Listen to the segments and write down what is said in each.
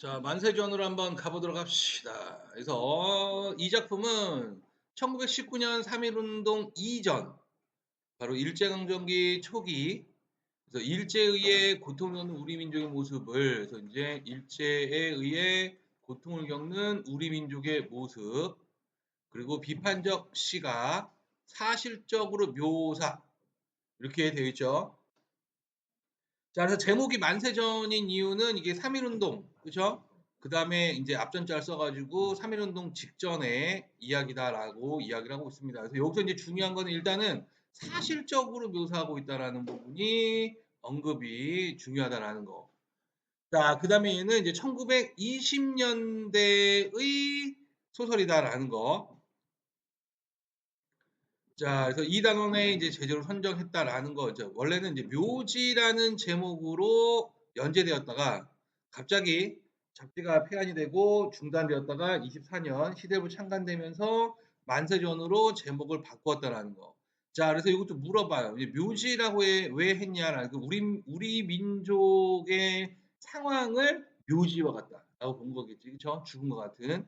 자, 만세전으로 한번 가보도록 합시다. 그래서 이 작품은 1919년 3.1운동 이전, 바로 일제강점기 초기, 그래서 일제에 의해 고통을 겪는 우리 민족의 모습을, 그래서 이제 일제에 의해 고통을 겪는 우리 민족의 모습, 그리고 비판적 시각, 사실적으로 묘사, 이렇게 되어 있죠. 자, 그래서 제목이 만세전인 이유는 이게 3.1운동, 그죠? 그 다음에 이제 앞전자를 써가지고 3.1운동 직전의 이야기다라고 이야기를 하고 있습니다. 그래서 여기서 이제 중요한 거는 일단은 사실적으로 묘사하고 있다라는 부분이 언급이 중요하다라는 거. 자, 그 다음에 얘는 이제 1920년대의 소설이다라는 거. 자, 그래서 이 단원에 이제 제재로 선정했다라는 거죠. 원래는 이제 묘지라는 제목으로 연재되었다가 갑자기 잡지가 폐간이 되고 중단되었다가 24년 시대부 창간되면서 만세전으로 제목을 바꾸었다라는 거. 자, 그래서 이것도 물어봐요. 이제 묘지라고 왜 했냐라는 그 우리 민족의 상황을 묘지와 같다라고 본 거겠지, 그렇죠? 죽은 것 같은.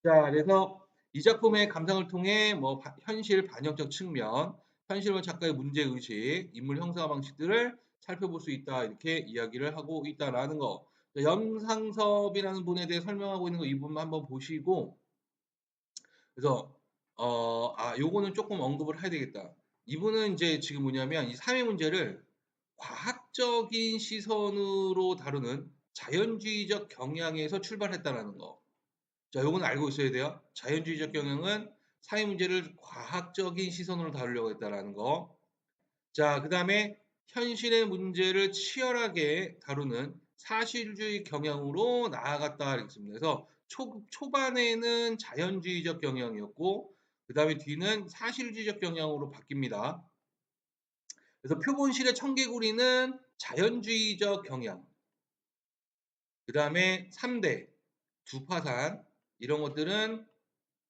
자, 그래서 이 작품의 감상을 통해 뭐 현실 반영적 측면, 현실과 작가의 문제 의식, 인물 형사 방식들을 살펴볼 수 있다 이렇게 이야기를 하고 있다라는 거. 염상섭이라는 분에 대해 설명하고 있는 거 이 부분 한번 보시고, 그래서 요거는 조금 언급을 해야 되겠다. 이분은 이제 지금 뭐냐면 이 사회 문제를 과학적인 시선으로 다루는 자연주의적 경향에서 출발했다라는 거. 자, 요건 알고 있어야 돼요. 자연주의적 경영은 사회 문제를 과학적인 시선으로 다루려고 했다라는 거. 자, 그 다음에 현실의 문제를 치열하게 다루는 사실주의 경향으로 나아갔다 이렇습니다. 그래서 초반에는 자연주의적 경향이었고, 그 다음에 뒤는 사실주의적 경향으로 바뀝니다. 그래서 표본실의 청개구리는 자연주의적 경향, 그 다음에 3대, 두파산, 이런 것들은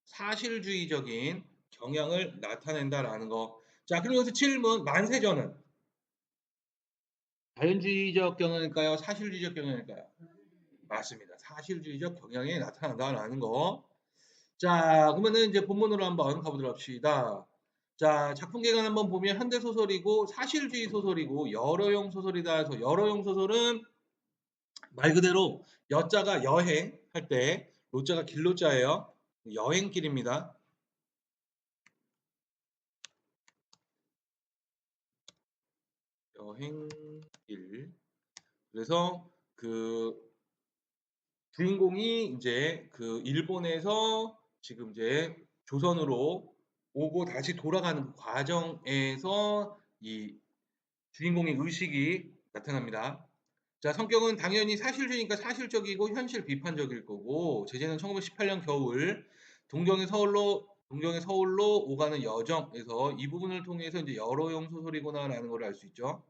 사실주의적인 경향을 나타낸다라는 거. 자, 그럼 여기서 질문, 만세전은 자연주의적 경향일까요? 사실주의적 경향일까요? 맞습니다. 사실주의적 경향이 나타난다라는 거. 자, 그러면은 이제 본문으로 한번 가보도록 합시다. 자, 작품 개간 한번 보면 현대소설이고 사실주의 소설이고 여러용 소설이다 해서 여러용 소설은 말 그대로 여자가 여행 할 때 로자가 길로자예요. 여행길입니다. 여행길. 그래서 그 주인공이 이제 그 일본에서 지금 이제 조선으로 오고 다시 돌아가는 그 과정에서 이 주인공의 의식이 나타납니다. 자, 성격은 당연히 사실주의니까 사실적이고 현실 비판적일 거고, 제재는 1918년 겨울 동경의 서울로 오가는 여정에서 이 부분을 통해서 이제 여러용 소설이구나라는 걸 알 수 있죠.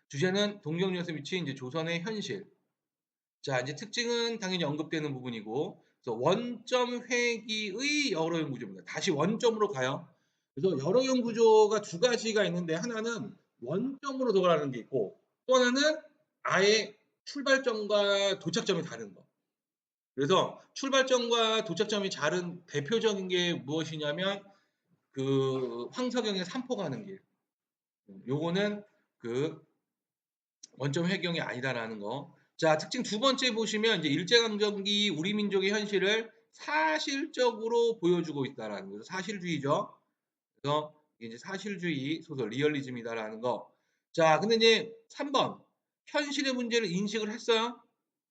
주제는 동경역에서 미친 이제 조선의 현실. 자, 이제 특징은 당연히 언급되는 부분이고, 그래서 원점 회귀의 여러용 구조입니다. 다시 원점으로 가요. 그래서 여러용 구조가 두 가지가 있는데, 하나는 원점으로 돌아가는 게 있고, 또 하나는 아예 출발점과 도착점이 다른 거. 그래서 출발점과 도착점이 다른 대표적인 게 무엇이냐면, 그 황석영의 삼포 가는 길. 요거는 그 원점 회경이 아니다라는 거. 자, 특징 두 번째 보시면 이제 일제강점기 우리 민족의 현실을 사실적으로 보여주고 있다라는 거죠. 사실주의죠. 그래서 이제 사실주의 소설 리얼리즘이다라는 거. 자, 근데 이제 3번 현실의 문제를 인식을 했어요.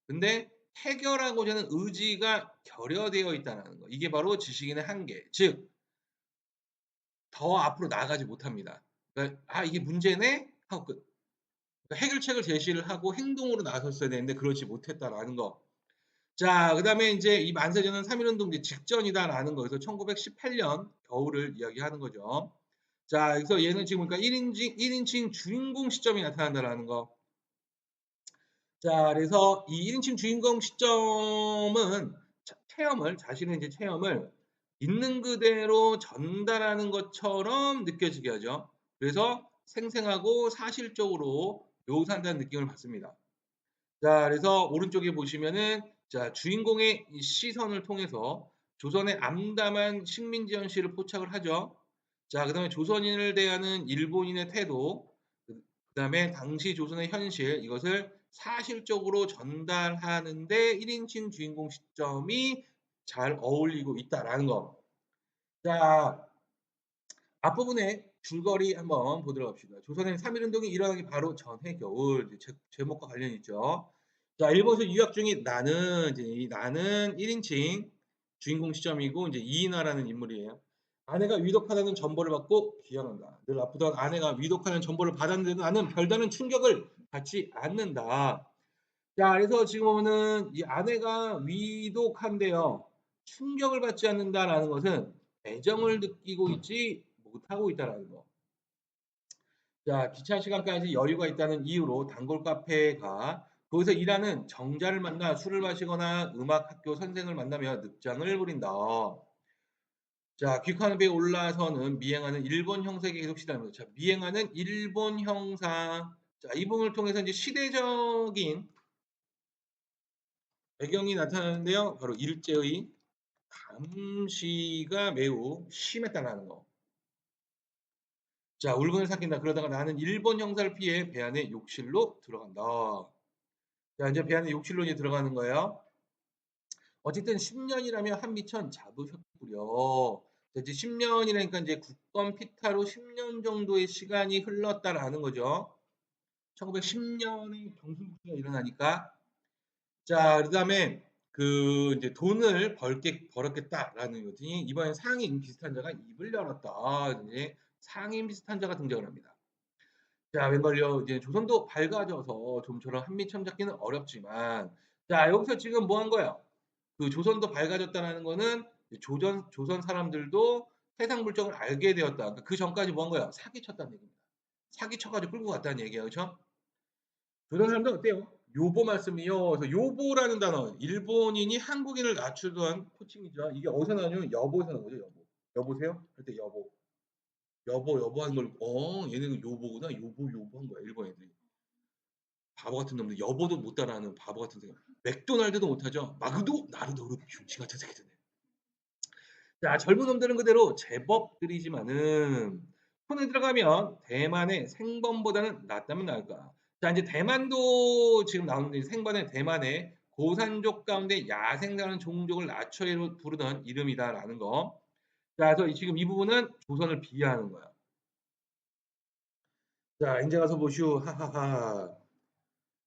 근데 해결하고자 하는 의지가 결여되어 있다는 거. 이게 바로 지식인의 한계. 즉, 더 앞으로 나아가지 못합니다. 그러니까, 이게 문제네? 하고 끝. 그러니까 해결책을 제시를 하고 행동으로 나섰어야 되는데 그러지 못했다라는 거. 자, 그 다음에 이제 이 만세전은 3.1운동 직전이다라는 거에서 1918년 겨울을 이야기하는 거죠. 자, 그래서 얘는 지금 보니까 1인칭 주인공 시점이 나타난다라는 거. 자, 그래서 이 1인칭 주인공 시점은 자신의 이제 체험을 있는 그대로 전달하는 것처럼 느껴지게 하죠. 그래서 생생하고 사실적으로 묘사한다는 느낌을 받습니다. 자, 그래서 오른쪽에 보시면은 자, 주인공의 이 시선을 통해서 조선의 암담한 식민지 현실을 포착을 하죠. 자, 그다음에 조선인을 대하는 일본인의 태도, 그다음에 당시 조선의 현실 이것을 사실적으로 전달하는 데 1인칭 주인공 시점이 잘 어울리고 있다라는 거. 자, 앞부분에 줄거리 한번 보도록 합시다. 조선의 3.1운동이 일어나기 바로 전해 겨울 제목과 관련이 있죠. 자, 일본에서 유학 중인 나는 이제 이 나는 1인칭 주인공 시점이고 이제 이인화라는 인물이에요. 아내가 위독하다는 전보를 받고 귀향한다. 늘 아프던 아내가 위독하는 전보를 받았는데 나는 별다른 충격을 받지 않는다. 자, 그래서 지금 보면은 이 아내가 위독한데요. 충격을 받지 않는다라는 것은 애정을 느끼고 있지 못하고 있다라는 거. 자, 기차 시간까지 여유가 있다는 이유로 단골 카페에 가 거기서 일하는 정자를 만나 술을 마시거나 음악 학교 선생을 만나며 늑장을 부린다. 자, 귀환 배에 올라서는 미행하는 일본 형사에게 계속 시달립니다. 자, 미행하는 일본 형사. 자, 이 부분을 통해서 이제 시대적인 배경이 나타나는데요. 바로 일제의 감시가 매우 심했다라는 거. 자, 울분을 삭힌다. 그러다가 나는 일본 형사를 피해 배 안에 욕실로 들어간다. 자, 이제 배 안에 욕실로 이제 들어가는 거예요. 어쨌든 10년이라면 한미천 잡으셨구려. 자, 이제 10년이라니까 이제 국권 피탈로 10년 정도의 시간이 흘렀다라는 거죠. 1910년에 경술국시가 일어나니까. 자, 그다음에 그 이제 돈을 벌었겠다라는 거지. 이번엔 상인 비슷한 자가 입을 열었다. 이제 상인 비슷한 자가 등장을 합니다. 자, 웬걸요. 이제 조선도 밝아져서 좀처럼 한미천 잡기는 어렵지만, 자, 여기서 지금 뭐 한 거야? 그 조선도 밝아졌다라는 거는 조선 사람들도 세상 물정을 알게 되었다. 그러니까 그 전까지 뭐 한 거야? 사기쳤다는 얘기입니다. 사기쳐가지고 끌고 갔다는 얘기예요. 그렇죠? 조선 사람들 어때요? 요보 말씀이요. 그래서 요보라는 단어, 일본인이 한국인을 낮추던 호칭이죠. 이게 어디서 나오냐면 여보에서 나온 거죠. 여보. 여보세요? 할 때 여보. 여보 하는 걸, 얘네는 요보구나. 요보 한 거야. 일본 애들이. 바보 같은 놈들. 여보도 못 따라하는 바보 같은 새끼. 맥도날드도 못하죠. 마그도 나르도르 뷰치 같은 새끼들. 자, 젊은 놈들은 그대로 제법들이지만은 손에 들어가면 대만의 생번보다는 낫다면 나을까. 자, 이제 대만도 지금 나오는데 생번의 대만의 고산족 가운데 야생이라는 종족을 낮춰 부르던 이름이다라는 거. 자, 그래서 지금 이 부분은 조선을 비하하는 거야. 자, 이제 가서 보시오. 하하하.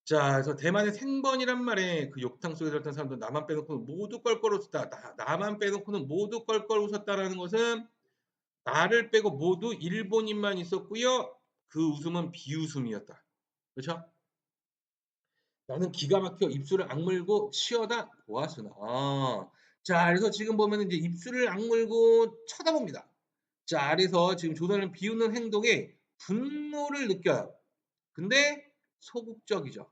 자, 그래서 대만의 생번이란 말에 그 욕탕 속에 들었던 사람들 나만 빼놓고는 모두 껄껄 웃었다. 나만 빼놓고는 모두 껄껄 웃었다라는 것은 나를 빼고 모두 일본인만 있었고요. 그 웃음은 비웃음이었다. 그렇죠? 나는 기가 막혀 입술을 악물고 치어다 보았으나. 자, 그래서 지금 보면 이제 입술을 악물고 쳐다봅니다. 자, 그래서 지금 조선을 비웃는 행동에 분노를 느껴요. 근데 소극적이죠.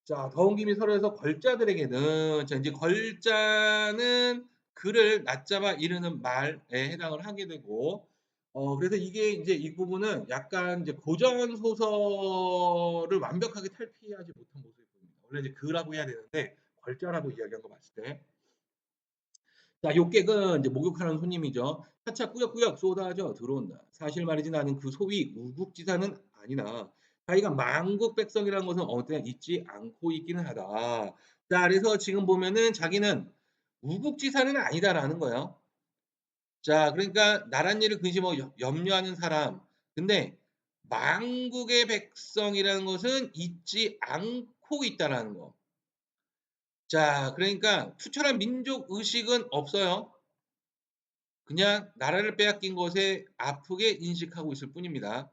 자, 더운 김이 서로에서 걸자들에게는 자, 이제 걸자는 글을 낮잡아 이르는 말에 해당을 하게 되고 그래서 이게 이제 이 부분은 약간 이제 고전 소설을 완벽하게 탈피하지 못한 모습이 보입니다. 원래 이제 글하고 해야 되는데 걸자라고 이야기한 거 봤을 때. 자, 욕객은 이제 목욕하는 손님이죠. 차차 꾸역꾸역 쏟아져 들어온다. 사실 말이지 나는 그 소위 우국지사는 아니나 자기가 만국 백성이라는 것은 어느 때나 잊지 않고 있기는 하다. 자, 그래서 지금 보면은 자기는 우국지사는 아니다라는 거예요. 자, 그러니까 나란 일을 근심하고 염려하는 사람. 근데 만국의 백성이라는 것은 잊지 않고 있다라는 거. 자, 그러니까 투철한 민족 의식은 없어요. 그냥 나라를 빼앗긴 것에 아프게 인식하고 있을 뿐입니다.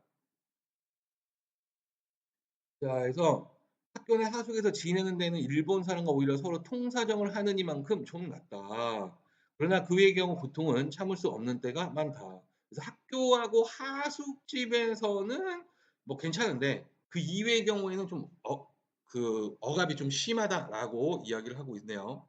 자, 그래서 학교 내 하숙에서 지내는 데는 일본 사람과 오히려 서로 통사정을 하느니만큼 좀 낫다. 그러나 그 외의 경우 고통은 참을 수 없는 때가 많다. 그래서 학교하고 하숙집에서는 뭐 괜찮은데 그 이외의 경우에는 좀 그 억압이 좀 심하다라고 이야기를 하고 있네요.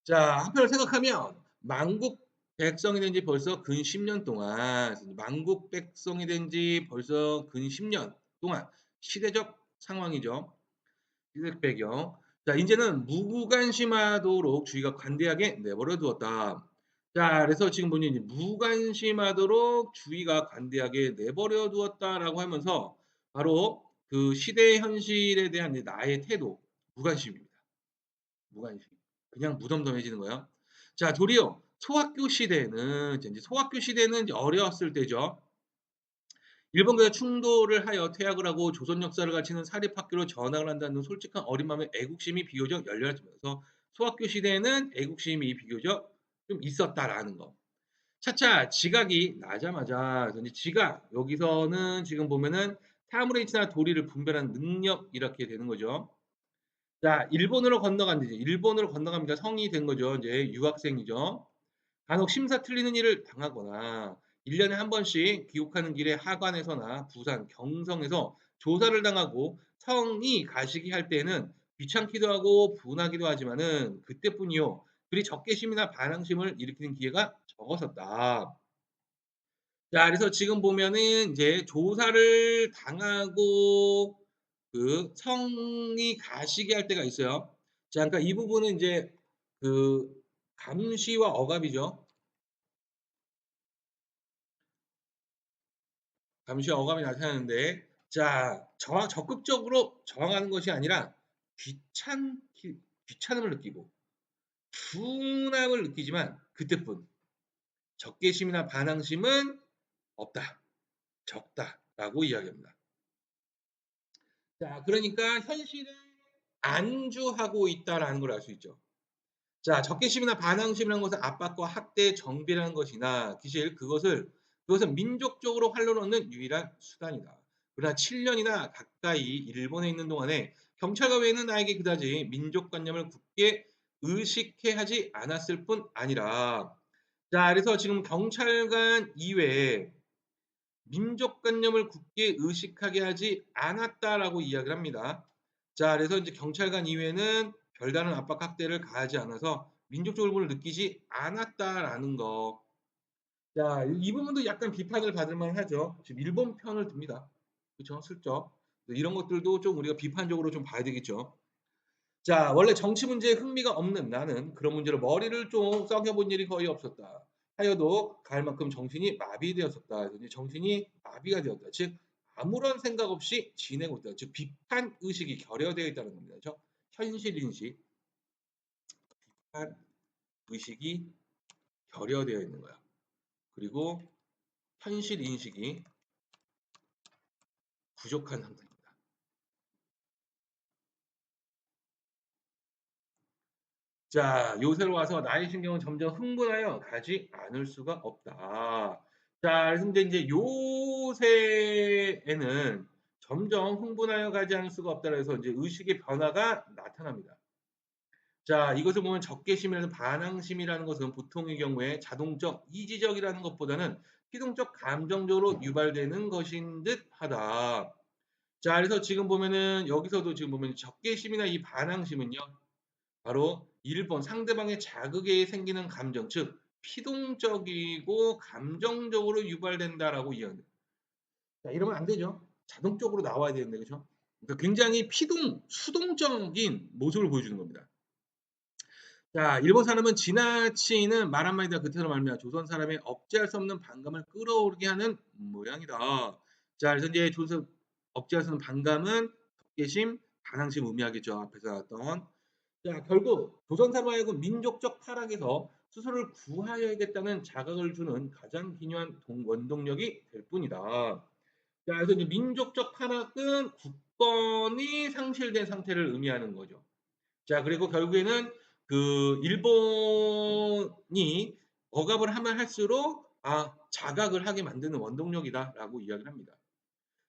자, 한편으로 생각하면 만국 백성이 된 지 벌써 근 10년 동안 만국 백성이 된 지 벌써 근 10년 동안 시대적 상황이죠. 피색 배경. 자, 이제는 무관심하도록 주의가 관대하게 내버려 두었다. 자, 그래서 지금 보니 이제 무관심하도록 주의가 관대하게 내버려 두었다라고 하면서 바로 그 시대 현실에 대한 이제 나의 태도, 무관심입니다. 무관심. 그냥 무덤덤해지는 거예요. 자, 도리어 소학교 시대에는 이제 소학교 시대는 이제 어려웠을 때죠. 일본과의 충돌을 하여 퇴학을 하고 조선 역사를 가르치는 사립학교로 전학을 한다는 솔직한 어린 마음의 애국심이 비교적 열렬해지면서 소학교 시대에는 애국심이 비교적 좀 있었다라는 거. 차차 지각이 나자마자 이제 지각 여기서는 지금 보면은 사물의치나 도리를 분별하는 능력 이렇게 되는 거죠. 자, 일본으로 건너간 이제 일본으로 건너갑니다. 성인이 된 거죠. 이제 유학생이죠. 간혹 심사 틀리는 일을 당하거나 1 년에 한 번씩 귀국하는 길에 하관에서나 부산, 경성에서 조사를 당하고 성이 가시기 할 때에는 귀찮기도 하고 분하기도 하지만은 그때뿐이요. 그리 적개심이나 반항심을 일으키는 기회가 적었었다. 자, 그래서 지금 보면은 인제 조사를 당하고 그 성이 가시게 할 때가 있어요. 자, 그러니까 이 부분은 인제 그 감시와 억압이죠. 감시와 억압이 나타나는데 자, 적극적으로 저항하는 것이 아니라 귀찮기 귀찮음을 느끼고 분함을 느끼지만 그때뿐. 적개심이나 반항심은 없다. 적다라고 이야기합니다. 자, 그러니까 현실을 안주하고 있다라는 걸 알 수 있죠. 자, 적개심이나 반항심이라는 것은 압박과 학대, 정비라는 것이나 기실 그것은 민족적으로 활로를 얻는 유일한 수단이다. 그러나 7 년이나 가까이 일본에 있는 동안에 경찰과 외에는 나에게 그다지 민족관념을 굳게 의식해 하지 않았을 뿐 아니라 자, 그래서 지금 경찰관 이외에 민족관념을 굳게 의식하게 하지 않았다라고 이야기를 합니다. 자, 그래서 인제 경찰관 이외에는 별다른 압박 학대를 가하지 않아서 민족적 울분을 느끼지 않았다라는 거. 자, 이 부분도 약간 비판을 받을 만하죠. 지금 일본 편을 듭니다. 그쵸? 슬쩍. 이런 것들도 좀 우리가 비판적으로 좀 봐야 되겠죠. 자, 원래 정치 문제에 흥미가 없는 나는 그런 문제로 머리를 좀 썩여 본 일이 거의 없었다. 하여도 가을 만큼 정신이 마비되었었다. 그래서 이제 정신이 마비가 되었다. 즉 아무런 생각 없이 지내고 있다. 즉 비판 의식이 결여되어 있다는 겁니다. 그죠? 현실 인식, 비판 의식이 결여되어 있는 거야. 그리고 현실 인식이 부족한 상태입니다. 자, 요새로 와서 나의 신경은 점점 흥분하여 가지 않을 수가 없다. 자, 그래서 인제 요새에는 점점 흥분하여 가지 않을 수가 없다 그래서 인제 의식의 변화가 나타납니다. 자, 이것을 보면 적개심이라는 반항심이라는 것은 보통의 경우에 자동적, 이지적이라는 것보다는 피동적, 감정적으로 유발되는 것인 듯하다. 자, 그래서 지금 보면은 여기서도 지금 보면 적개심이나 이 반항심은요. 바로 1번 상대방의 자극에 생기는 감정 즉 피동적이고 감정적으로 유발된다라고 이야기합니다. 자, 이러면 안 되죠. 자동적으로 나와야 되는데 그죠? 그러니까 굉장히 수동적인 모습을 보여주는 겁니다. 자, 일본 사람은 지나치는 말 한마디가 그태로 말미암아 조선 사람의 억제할 수 없는 반감을 끌어오르게 하는 모양이다. 자, 그래서 이제 조선 억제할 수 없는 반감은 덕계심, 반항심 의미하겠죠. 앞에서 나왔던. 자, 결국 조선 사람 하여금 민족적 타락에서 스스로를 구하여야겠다는 자각을 주는 가장 기묘한 원동력이 될 뿐이다. 자, 그래서 이제 민족적 타락은 국권이 상실된 상태를 의미하는 거죠. 자, 그리고 결국에는 그 일본이 억압을 하면 할수록 자각을 하게 만드는 원동력이다라고 이야기를 합니다.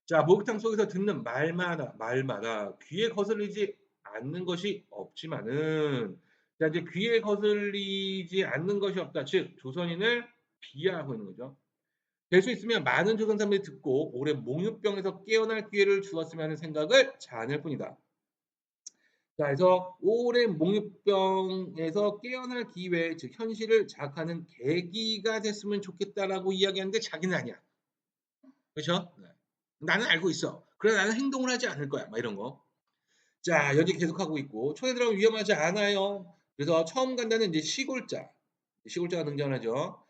자, 목욕탕 속에서 듣는 말마다 귀에 거슬리지 않는 것이 없지만은 자, 이제 귀에 거슬리지 않는 것이 없다. 즉 조선인을 비하하고 있는 거죠. 될 수 있으면 많은 조선 사람들이 듣고 올해 몽유병에서 깨어날 기회를 주었으면 하는 생각을 자아낼 뿐이다. 자, 그래서 오랜 몽유병에서 깨어날 기회, 즉 현실을 자각하는 계기가 됐으면 좋겠다라고 이야기하는데 자기는 아니야. 그죠? 네. 나는 알고 있어. 그래 나는 행동을 하지 않을 거야. 막 이런 거. 자, 여기 계속하고 있고 촌에 들어가면 위험하지 않아요. 그래서 처음 간다는 이제 시골자, 시골자가 등장하죠.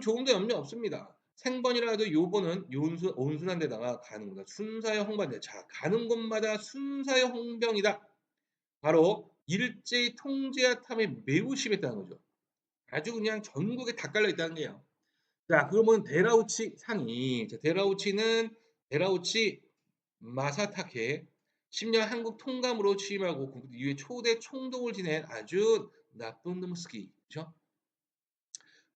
조금도 염려 없습니다. 생번이라도 요번은 요운순 온순한 데다가 가는 곳다. 순사의 홍반대. 자, 가는 곳마다 순사의 홍병이다. 바로 일제히 통제와 탐에 매우 심했다는 거죠. 아주 그냥 전국에 다 깔려 있다는 거예요. 자, 그러면 데라우치 상이, 자, 데라우치 마사타케 10년 한국 통감으로 취임하고 그 이후에 초대 총독을 지낸 아주 나쁜 놈스키, 그죠?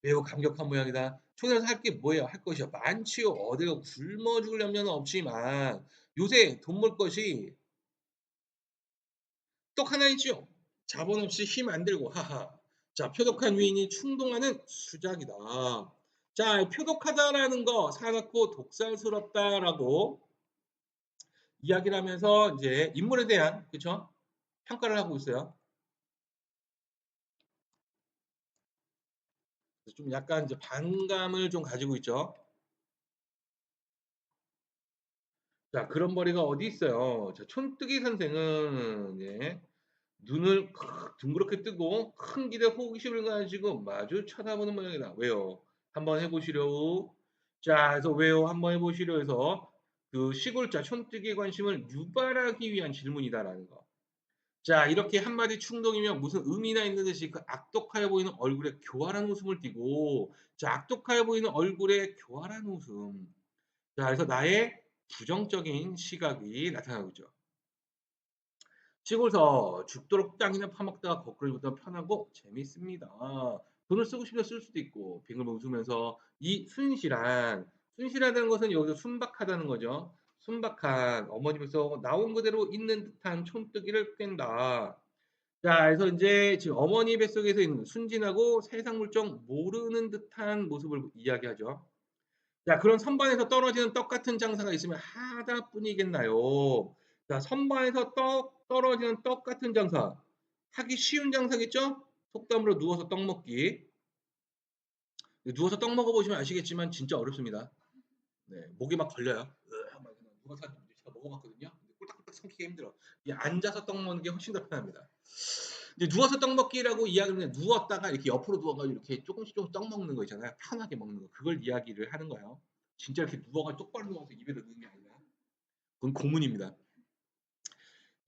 매우 감격한 모양이다. 초대에서 할 게 뭐예요? 할 것이요. 많지요. 어디가 굶어 죽을 염려는 없지만 요새 돈 벌 것이 떡 하나 있죠. 자본 없이 힘 안 들고 하하. 자, 표독한 위인이 충동하는 수작이다. 자, 표독하다라는 거 사납고 독살스럽다라고 이야기를 하면서 이제 인물에 대한 그쵸? 평가를 하고 있어요. 좀 약간 이제 반감을 좀 가지고 있죠. 자, 그런 머리가 어디 있어요. 자, 촌뜨기 선생은 예, 눈을 둥그렇게 뜨고 큰 길에 호기심을 가지고 마주 쳐다보는 모양이다. 왜요? 한번 해보시려고. 자, 그래서 왜요? 한번 해보시려 해서 그 시골자 촌뜨기에 관심을 유발하기 위한 질문이다라는 거. 자, 이렇게 한마디 충동이면 무슨 의미나 있는 듯이 그 악독하여 보이는 얼굴에 교활한 웃음을 띠고, 자, 악독하여 보이는 얼굴에 교활한 웃음. 자, 그래서 나의 부정적인 시각이 나타나고 있죠. 시골서 죽도록 땅이나 파먹다가 거꾸로 입으면 편하고 재밌습니다. 돈을 쓰고 싶으면 쓸 수도 있고 빙글 웃으면서 이 순실하다는 것은 여기서 순박하다는 거죠. 순박한 어머니께서 나온 그대로 있는 듯한 촌뜨기를 깬다. 자, 그래서 이제 지금 어머니 뱃속에서 있는 순진하고 세상 물정 모르는 듯한 모습을 이야기하죠. 자, 그런 선반에서 떨어지는 떡 같은 장사가 있으면 하다뿐이겠나요? 자, 선반에서 떨어지는 떡 같은 장사. 하기 쉬운 장사겠죠? 속담으로 누워서 떡 먹기. 누워서 떡 먹어보시면 아시겠지만 진짜 어렵습니다. 네, 목이 막 걸려요. 막 누워서 제가 먹어봤거든요. 꿀딱꿀딱 삼키기 힘들어. 이 앉아서 떡 먹는 게 훨씬 더 편합니다. 이제 누워서 떡 먹기라고 이야기를 누웠다가 이렇게 옆으로 누워가지고 이렇게 조금씩 조금씩 떡 먹는 거 있잖아요. 편하게 먹는 거. 그걸 이야기를 하는 거예요. 진짜 이렇게 누워가지고 똑바로 누워서 입에 넣는 게 아니라. 그건 고문입니다.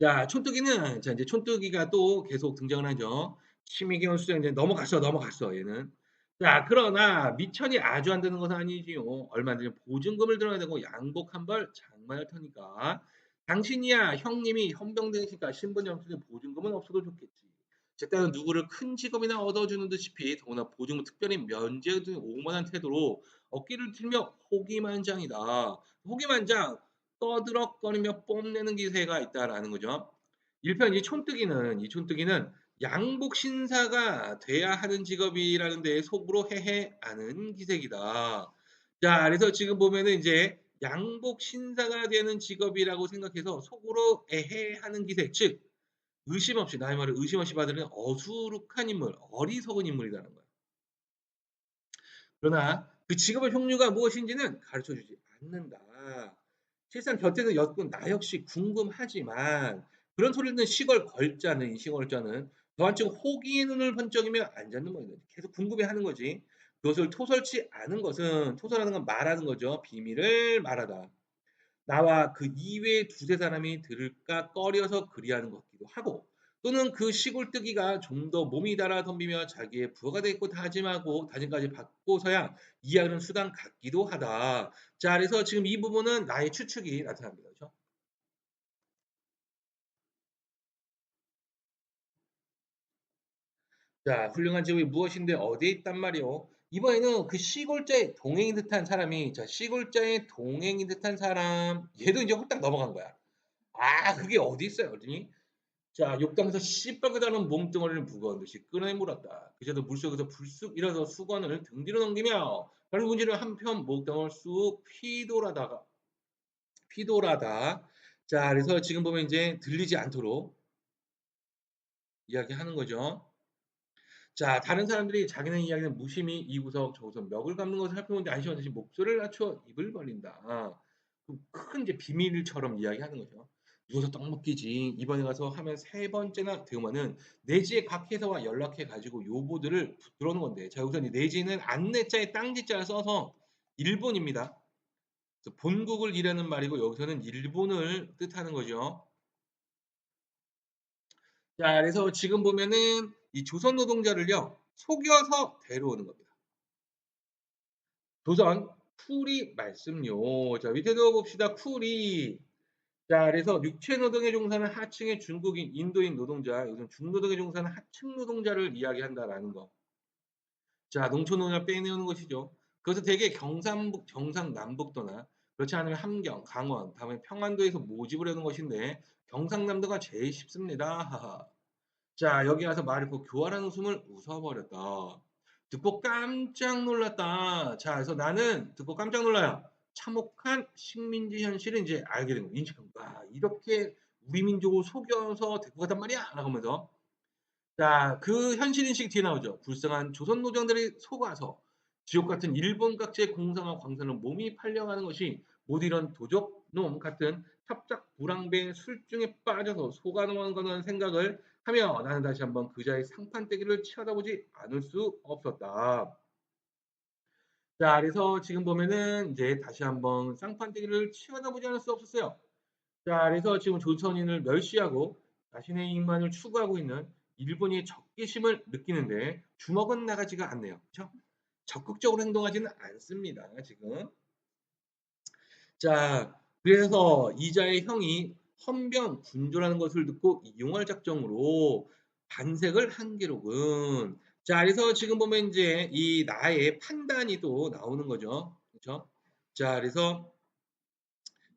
자, 촌뜨기는, 자, 이제 촌뜨기가 또 계속 등장을 하죠. 심의기원 수장 이제 넘어갔어, 얘는. 자, 그러나 미천이 아주 안 되는 것은 아니지요. 얼마든지 보증금을 들어야 되고 양복 한 벌 장만할 테니까. 당신이야 형님이 헌병되시니까 신분 영수증 보증금은 없어도 좋겠지. 제때는 누구를 큰 직업이나 얻어주는 듯이 더구나 보증금 특별히 면제 등 오만한 태도로 어깨를 들며 호기만장이다. 호기만장 떠들썩거리며 뽐내는 기세가 있다라는 거죠. 일편 이 촌뜨기는 양복 신사가 돼야 하는 직업이라는 데 속으로 헤헤 아는 기색이다. 자, 그래서 지금 보면은 이제 양복 신사가 되는 직업이라고 생각해서 속으로 에헤 하는 기색, 즉 의심 없이 나의 말을 의심 없이 받아들이는 어수룩한 인물, 어리석은 인물이라는 거예요. 그러나 그 직업의 종류가 무엇인지는 가르쳐 주지 않는다. 실상 곁에서 엿본 나 역시 궁금하지만 그런 소리를 듣는 이 시골자는 저한쯤 호기의 눈을 번쩍이며 앉았는 모양이다. 계속 궁금해하는 거지. 그것을 토설치 않은 것은 토설하는 건 말하는 거죠. 비밀을 말하다. 나와 그 이외의 두세 사람이 들을까 꺼려서 그리하는 것 같기도 하고 또는 그 시골뜨기가 좀 더 몸이 달아 덤비며 자기의 부하가 되겠고 다짐하고 다짐까지 받고서야 이해하는 수단 같기도 하다. 자, 그래서 지금 이 부분은 나의 추측이 나타납니다. 그렇죠? 자, 훌륭한 직업이 무엇인데 어디에 있단 말이오? 이번에는 그 시골자의 동행인 듯한 사람이 자, 시골자의 동행인 듯한 사람 얘도 이제 홀딱 넘어간 거야. 아, 그게 어디 있어요, 어디니? 자, 욕당에서 씨뻘겋다는 몸뚱어리를 무거운 듯이 꺼내 물었다. 그제도 물속에서 불쑥 일어서 수건을 등 뒤로 넘기며 다른 문지를 한편 목당을 쑥 휘돌아다. 자, 그래서 지금 보면 이제 들리지 않도록 이야기하는 거죠. 자, 다른 사람들이 자기네 이야기는 무심히 이 구석 저 구석 멱을 감는 것을 살펴보는데 안심한 듯이 목소리를 낮춰 입을 벌린다. 큰 이제 비밀처럼 이야기하는 거죠. 누워서 떡 먹기지. 이번에 가서 하면 세 번째나 되면은 내지의 각 회사와 연락해 가지고 요보들을 들어오는 건데 자 우선 이 내지는 안내자에 땅지자를 써서 일본입니다. 그래서 본국을 이라는 말이고 여기서는 일본을 뜻하는 거죠. 자 그래서 지금 보면은 이 조선 노동자를요. 속여서 데려오는 겁니다. 조선 쿠리 말씀요. 자 밑에도 봅시다. 쿠리. 자 그래서 육체 노동에 종사하는 하층의 중국인, 인도인 노동자, 여기서는 중노동에 종사하는 하층 노동자를 이야기한다라는 거. 자 농촌 노동자 빼내오는 것이죠. 그것은 대개 경상북, 경상남북도나 그렇지 않으면 함경, 강원, 다음에 평안도에서 모집을 해오는 것인데 경상남도가 제일 쉽습니다. 하하. 자 여기 와서 말을 고 교활한 웃음을 웃어버렸다. 듣고 깜짝 놀랐다. 자 그래서 나는 듣고 깜짝 놀라요. 참혹한 식민지 현실을 이제 알게 된 거예요. 인식한 거야. 아, 이렇게 우리 민족을 속여서 데리고 갔단 말이야. 라고 하면서 자, 그 현실 인식이 뒤에 나오죠. 불쌍한 조선 노정들이 속아서 지옥 같은 일본 각지의 공상과 광산을 몸이 팔려가는 것이 모두 이런 도적놈 같은 협작 불황배의 술중에 빠져서 속아 넘어가는 거라는 생각을 하며 나는 다시 한번 그자의 상판떼기를 치러다보지 않을 수 없었다. 자, 그래서 지금 보면은 이제 다시 한번 쌍판떼기를 치러다보지 않을 수 없었어요. 자, 그래서 지금 조선인을 멸시하고 자신의 이익만을 추구하고 있는 일본이 적개심을 느끼는데 주먹은 나가지가 않네요. 그렇죠? 적극적으로 행동하지는 않습니다. 지금. 자, 그래서 이자의 형이 헌병 군조라는 것을 듣고 이용할 작정으로 반색을 한 기록은 자, 그래서 지금 보면 이제 이 나의 판단이 또 나오는 거죠. 그렇죠? 자, 그래서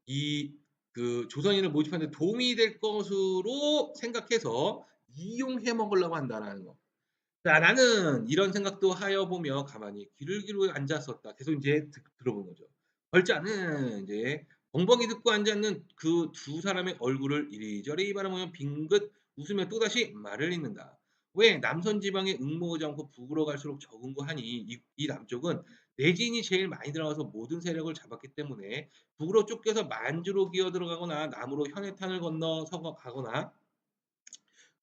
이 그 조선인을 모집하는 데 도움이 될 것으로 생각해서 이용해 먹으려고 한다라는 거. 자, 나는 이런 생각도 하여 보며 가만히 귀를 기울여 앉았었다. 계속 이제 들어본 거죠. 벌자는 이제 벙벙이 듣고 앉았는 그 두 사람의 얼굴을 이리저리 바라보며 빙긋 웃으며 또다시 말을 잇는다. 왜 남선 지방에 응모하지 않고 북으로 갈수록 적은 거 하니 이 남쪽은 내진이 제일 많이 들어가서 모든 세력을 잡았기 때문에 북으로 쫓겨서 만주로 기어 들어가거나 남으로 현해탄을 건너서 가거나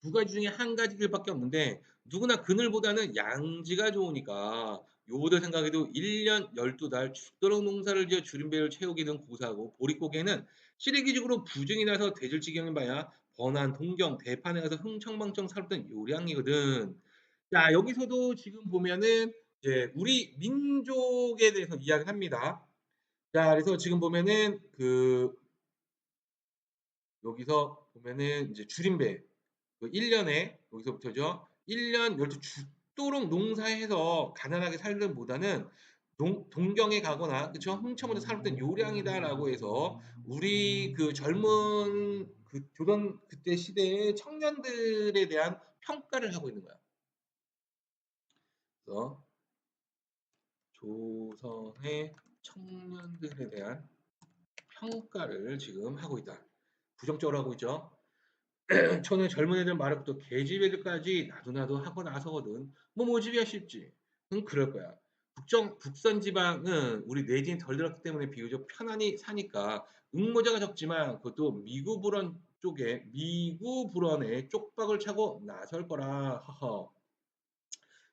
두 가지 중에 한 가지 길밖에 없는데 누구나 그늘보다는 양지가 좋으니까 요보들 생각에도 1년 12달 죽도록 농사를 지어 주림배를 채우기는 고사하고 보릿고개는 시래기죽으로 부증이 나서 대질지경인 바야 번안, 동경, 대판에 가서 흥청망청 살았던 요량이거든. 자 여기서도 지금 보면은 이제 우리 민족에 대해서 이야기를 합니다. 자 그래서 지금 보면은 그 여기서 보면은 이제 줄임배 그 1년에 여기서부터죠. 1년 12 죽도록 농사해서 가난하게 살던 보다는 동경에 가거나 그쵸? 흥청에서 살았던 요량이다라고 해서 우리 그 젊은 그 조선 그때 시대의 청년들에 대한 평가를 하고 있는 거야. 그래서 조선의 청년들에 대한 평가를 지금 하고 있다. 부정적으로 하고 있죠. 저는 젊은 애들 말고도 계집 애들까지 나도 하고 나서거든. 뭐 모집이야 쉽지. 응 그럴 거야. 북선 지방은 우리 내진이 덜 들었기 때문에 비교적 편안히 사니까 응모자가 적지만 그것도 미구 불원 쪽에 미구 불원에 쪽박을 차고 나설 거라. 허허.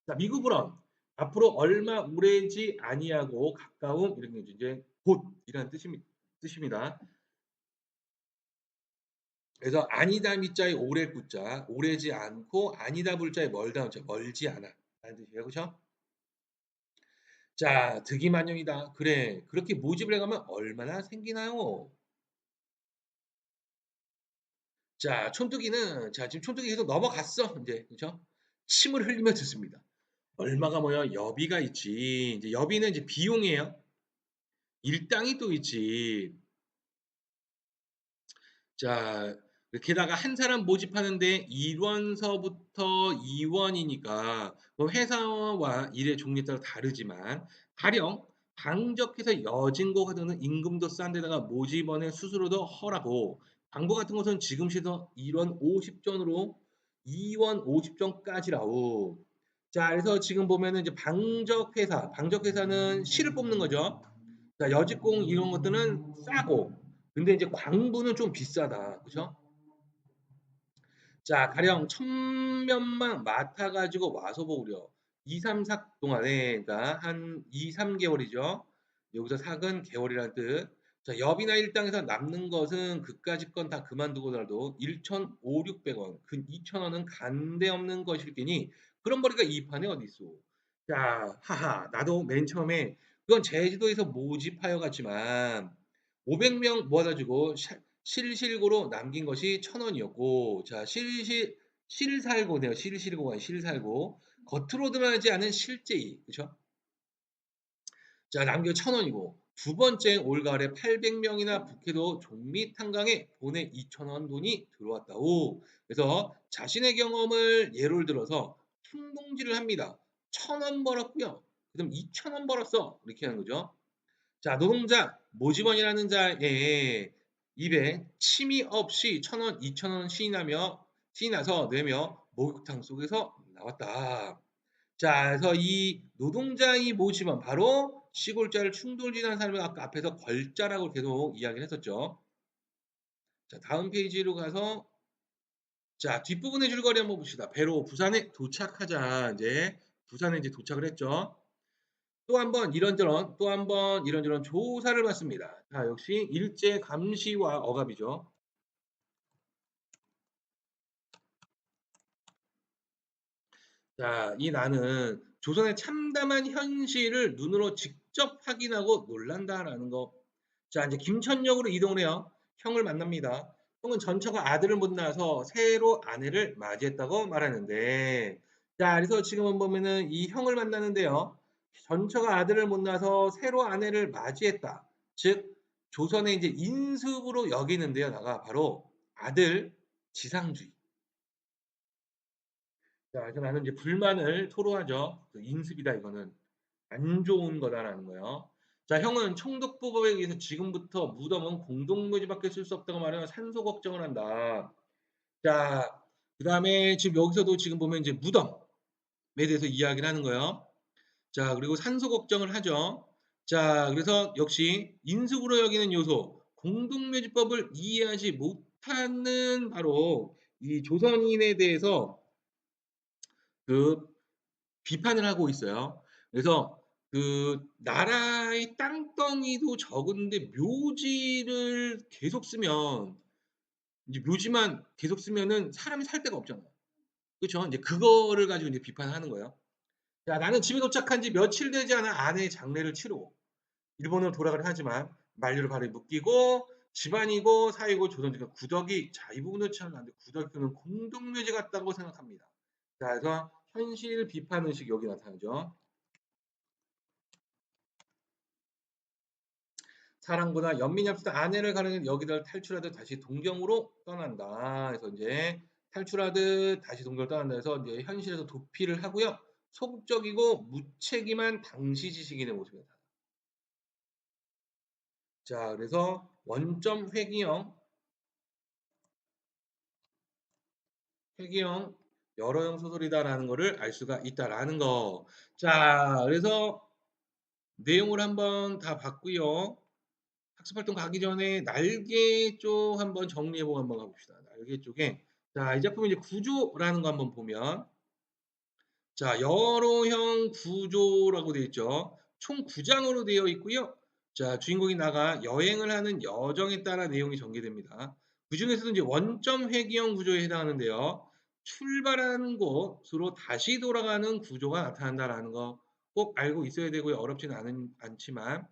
자, 미구 불원. 앞으로 얼마 오래지 아니하고 가까움 이런 게 이제 곧이라는 뜻입니다. 그래서 아니다 밑자에 오래 굳자 오래지 않고 아니다 불자에 멀다 붙자 멀지 않아 라는 뜻이에요. 그렇죠? 자 득이만용이다. 그래 그렇게 모집을 해가면 얼마나 생기나요? 자 촌뜨기는 자 지금 촌뜨기 계속 넘어갔어 이제 그렇죠? 침을 흘리며 듣습니다. 얼마가 뭐야 여비가 있지. 이제 여비는 이제 비용이에요. 일당이 또 있지. 자, 게다가 한 사람 모집하는데 1원서부터 2원이니까 뭐 회사와 일의 종류에 따라 다르지만 가령 방적해서 여진고가 드는 임금도 싼 데다가 모집원의 수수료도 헐하고 광고 같은 것은 지금 시서 1원 50전으로 2원 50전까지라고. 자, 그래서 지금 보면은 이제 방적회사는 실을 뽑는 거죠. 자, 여직공 이런 것들은 싸고 근데 이제 광부는 좀 비싸다. 그죠? 자, 가령 1000면만 맡아 가지고 와서 보구려. 2, 3 삭 동안에 그러니까 한 2, 3개월이죠. 여기서 삭은 개월이라는 뜻. 자, 엽이나 일당에서 남는 것은 그까짓 건 다 그만두고라도 1,500-600원, 근 2,000원은 간대 없는 것일끼니 그런 벌이가 이 판에 어디 있소. 자, 하하, 나도 맨 처음에 그건 제주도에서 모집하여 갔지만 500명 모아다 주고 실실고로 남긴 것이 1,000원이었고, 자, 실살고네요. 실실고가 아니라 실살고. 겉으로 드러나지 않은 실제이, 그쵸? 자, 남겨 1,000원이고, 두 번째 올가을에 800명이나 북해도 종미 탄강에 돈에 2,000원 돈이 들어왔다오. 그래서 자신의 경험을 예를 들어서 충동질을 합니다. 1,000원 벌었고요. 그다음 2,000원 벌었어. 이렇게 하는 거죠. 자, 노동자 모집원이라는 자의 입에 침이 없이 1,000원, 2,000원 시인나서 내며 목욕탕 속에서 나왔다. 자, 그래서 이 노동자의 모집원 바로 시골자를 충돌질한 사람을 아까 앞에서 걸자라고 계속 이야기를 했었죠. 자, 다음 페이지로 가서 자, 뒷부분의 줄거리 한번 봅시다. 배로 부산에 도착하자 이제 부산에 이제 도착을 했죠. 또 한 번 이런저런 또 한 번 이런저런 조사를 받습니다. 자, 역시 일제 감시와 억압이죠. 자, 이 나는 조선의 참담한 현실을 눈으로 직접 확인하고 놀란다라는 거. 자, 이제 김천역으로 이동을 해요. 형을 만납니다. 형은 전처가 아들을 못 낳아서 새로 아내를 맞이했다고 말하는데, 자, 그래서 지금 보면은 이 형을 만나는데요. 전처가 아들을 못 낳아서 새로 아내를 맞이했다. 즉, 조선의 이제 인습으로 여기는데요. 나가 바로 아들 지상주의. 자, 그래서 나는 이제 불만을 토로하죠. 그 인습이다 이거는 안 좋은 거다라는 거예요. 자, 형은 총독부법에 의해서 지금부터 무덤은 공동묘지밖에 쓸 수 없다고 말하면 산소 걱정을 한다. 자, 그다음에 지금 여기서도 지금 보면 이제 무덤에 대해서 이야기를 하는 거예요. 자, 그리고 산소 걱정을 하죠. 자, 그래서 역시 인습으로 여기는 요소, 공동묘지법을 이해하지 못하는 바로 이 조선인에 대해서 그 비판을 하고 있어요. 그래서 그 나라의 땅덩이도 적은데 묘지를 계속 쓰면 이제 묘지만 계속 쓰면은 사람이 살 데가 없잖아요. 그쵸? 이제 그거를 가지고 이제 비판하는 거예요. 자, 나는 집에 도착한 지 며칠 되지 않아 아내의 장례를 치르고 일본으로 돌아가려 하지만 만류를 발에 묶이고 집안이고 사이고 조선족의 구덕이 자, 이 부분도 참 안돼. 구덕은 공동묘지 같다고 생각합니다. 자, 그래서 현실 비판 의식이 여기 나타나죠. 사랑보다 연민이 앞서서 아내를 가르는 여기를 탈출하듯 다시 동경으로 떠난다. 그래서 이제 탈출하듯 다시 동경을 떠난다 해서 이제 현실에서 도피를 하고요. 소극적이고 무책임한 당시 지식인의 모습이다. 자, 그래서 원점 회귀형 여러형 소설이다라는 거를 알 수가 있다라는 거. 자, 그래서 내용을 한번 다 봤고요. 학습활동 가기 전에 날개 쪽 한번 정리해보고 한번 가봅시다. 날개 쪽에 자, 이 작품 이제 구조라는 거 한번 보면 자, 여러형 구조라고 되어 있죠. 총 9장으로 되어 있고요. 자, 주인공이 나가 여행을 하는 여정에 따라 내용이 전개됩니다. 그중에서도 이제 원점 회귀형 구조에 해당하는데요. 출발하는 곳으로 다시 돌아가는 구조가 나타난다라는 거 꼭 알고 있어야 되고요. 어렵지는 않지만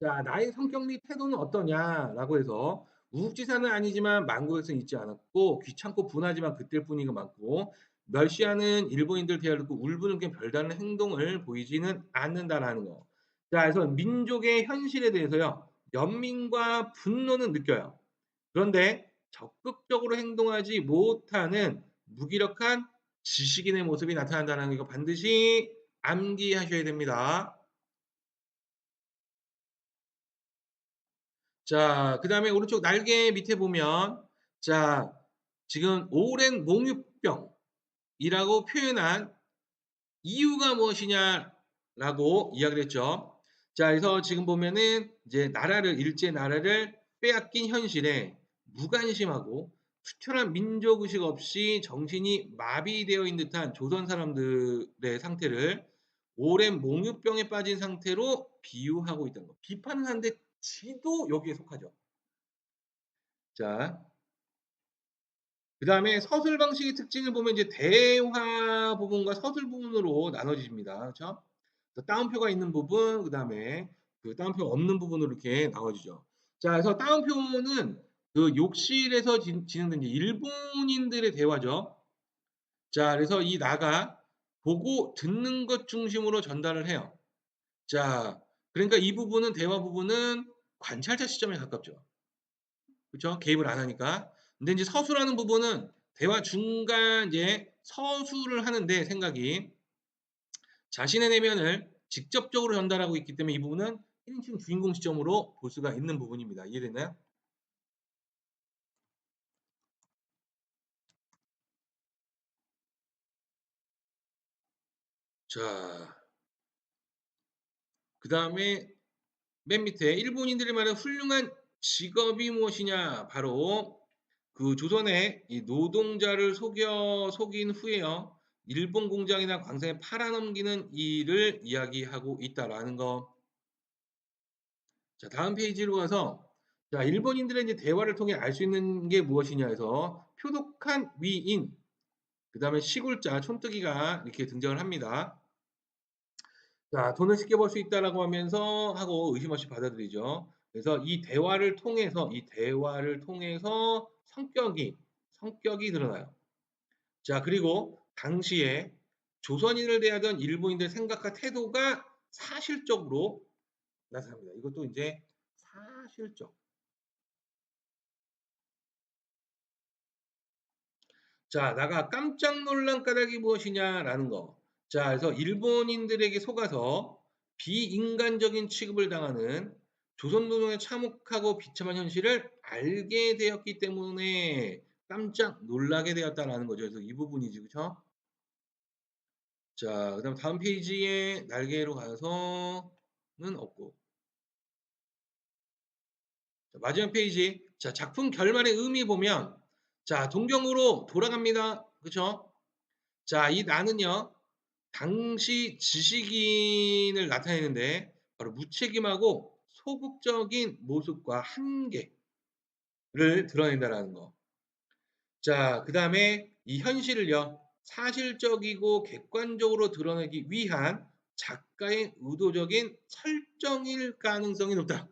자, 나의 성격 및 태도는 어떠냐라고 해서 우국지사는 아니지만 만국에서는 있지 않았고 귀찮고 분하지만 그때일 뿐이가 많고 멸시하는 일본인들 대화를 듣고 울분을 깬 별다른 행동을 보이지는 않는다라는 거. 자, 그래서 민족의 현실에 대해서요. 연민과 분노는 느껴요. 그런데 적극적으로 행동하지 못하는 무기력한 지식인의 모습이 나타난다는 거 반드시 암기하셔야 됩니다. 자, 그다음에 오른쪽 날개 밑에 보면 자, 지금 오랜 몽유병이라고 표현한 이유가 무엇이냐라고 이야기를 했죠. 자, 그래서 지금 보면은 이제 일제 나라를 빼앗긴 현실에 무관심하고 투철한 민족의식 없이 정신이 마비되어 있는 듯한 조선 사람들의 상태를 오랜 몽유병에 빠진 상태로 비유하고 있다는 거. 비판은 하는데 지도 여기에 속하죠. 자, 그다음에 서술 방식의 특징을 보면 이제 대화 부분과 서술 부분으로 나눠집니다. 그렇죠? 따옴표가 있는 부분, 그다음에 그 따옴표가 없는 부분으로 이렇게 나눠지죠. 자, 그래서 따옴표는 그 욕실에서 진행된 이제 일본인들의 대화죠. 자, 그래서 이 나가 보고 듣는 것 중심으로 전달을 해요. 자, 그러니까 이 부분은 대화 부분은 관찰자 시점에 가깝죠. 그렇죠? 개입을 안 하니까. 근데 이제 서술하는 부분은 대화 중간 이제 서술을 하는데 생각이 자신의 내면을 직접적으로 전달하고 있기 때문에 이 부분은 1인칭 주인공 시점으로 볼 수가 있는 부분입니다. 이해됐나요? 자, 그 다음에 맨 밑에 일본인들이 말하는 훌륭한 직업이 무엇이냐? 바로 그 조선의 이 노동자를 속인 후에요. 일본 공장이나 광산에 팔아넘기는 일을 이야기하고 있다라는 거. 자, 다음 페이지로 가서 자, 일본인들의 이제 대화를 통해 알 수 있는 게 무엇이냐 해서 표독한 위인, 그다음에 시골자, 촌뜨기가 이렇게 등장을 합니다. 자, 돈을 쉽게 벌 수 있다라고 하면서 하고 의심 없이 받아들이죠. 그래서 이 대화를 통해서 성격이 드러나요. 자, 그리고 당시에 조선인을 대하던 일본인들의 생각과 태도가 사실적으로 나타납니다. 이것도 이제 사실적. 자, 나가 깜짝 놀란 까닭이 무엇이냐라는 거. 자, 그래서 일본인들에게 속아서 비인간적인 취급을 당하는 조선 노동의 참혹하고 비참한 현실을 알게 되었기 때문에 깜짝 놀라게 되었다라는 거죠. 그래서 이 부분이지, 그렇죠? 자, 그다음 다음 페이지에 날개로 가서는 없고. 자, 마지막 페이지. 자, 작품 결말의 의미 보면 자, 동경으로 돌아갑니다. 그렇죠? 자, 이 나는요. 당시 지식인을 나타내는데 바로 무책임하고 소극적인 모습과 한계를 드러낸다라는 거. 자, 그다음에 이 현실을요. 사실적이고 객관적으로 드러내기 위한 작가의 의도적인 설정일 가능성이 높다.